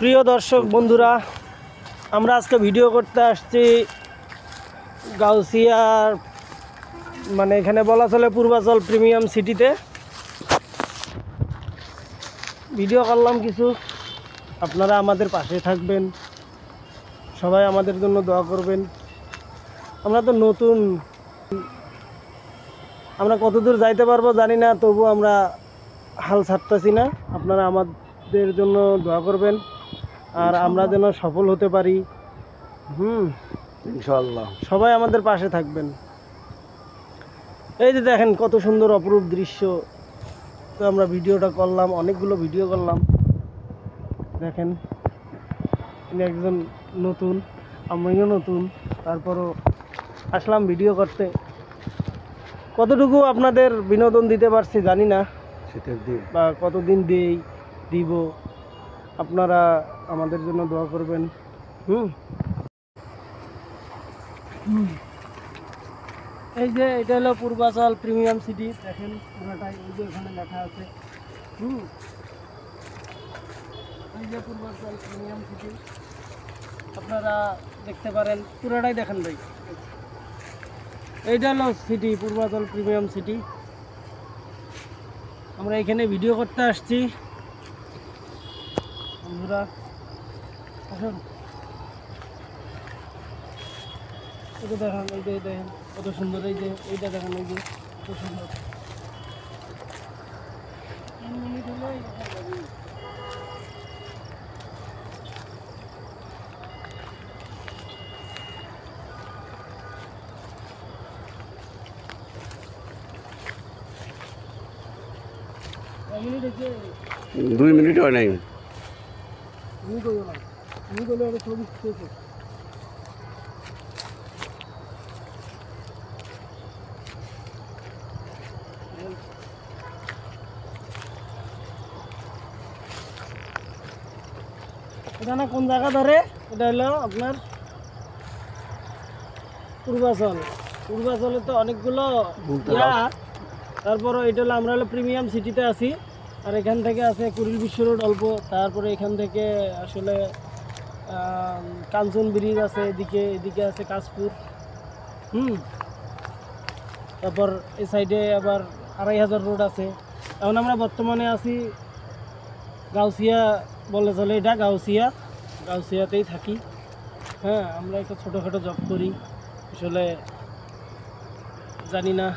প্রিয় দর্শক বন্ধুরা, আমরা আজকে ভিডিও করতে আসছি গাউসিয়ার, মানে এখানে বলা চলে পূর্বাচল প্রিমিয়াম সিটিতে। ভিডিও করলাম কিছু, আপনারা আমাদের পাশে থাকবেন, সবাই আমাদের জন্য দোয়া করবেন। আমরা তো নতুন, আমরা কতদূর যাইতে পারবো জানি না, তবু আমরা হাল ছাড়তেছি না। আপনারা আমাদের জন্য দোয়া করবেন আর আমরা যেন সফল হতে পারি। ইনশাআল্লাহ সবাই আমাদের পাশে থাকবেন। এই যে দেখেন কত সুন্দর অপরূপ দৃশ্য। তো আমরা ভিডিওটা করলাম, অনেকগুলো ভিডিও করলাম। দেখেন ইনি একজন নতুন, আমিও নতুন, তারপরও আসলাম ভিডিও করতে। কতটুকু আপনাদের বিনোদন দিতে পারছি জানি না, শীতের দিন বা কতদিন দিব। আপনারা আমাদের জন্য দোয়া করবেন। এই যে এটা হলো পূর্বাচল প্রিমিয়াম সিটি। দেখেন পুরোটাই, এই যে এখানে লেখা আছে এই যে পূর্বাচল প্রিমিয়াম সিটি, আপনারা দেখতে পারেন। পুরোটাই দেখেন ভাই, এইটা হলো সিটি, পূর্বাচল প্রিমিয়াম সিটি। আমরা এখানে ভিডিও করতে আসছি। বন্ধুরা আসুন, এই যে দেখেন, এই যে দেখেন কত সুন্দর। এই যে এইটা দেখেন, এই যে কত সুন্দর। 3 মিনিট হলেই মিনিট হচ্ছে 2 মিনিট হয় নাই। তুমি করবো না, তুমি করলে একটা ছবি খেয়েছো। এটা না কোন জায়গা ধরে, এটা হলো আপনার পূর্বাচল। পূর্বাচলে তো অনেকগুলো ইয়া, তারপরে এটা হলো আমরা হলো প্রিমিয়াম সিটিতে আছি। আর এখান থেকে আছে কুড়িল বিশ্ব রোড অল্প, তারপরে এখান থেকে আসলে কাঞ্চন ব্রিজ আছে, এদিকে আছে কাশপুর। তারপর এই সাইডে আবার 2500 রোড আছে। এখন আমরা বর্তমানে আছি গাউসিয়া বলে চলে, এটা গাউসিয়াতেই থাকি। হ্যাঁ, আমরা একটা ছোটোখাটো জব করি, আসলে জানি না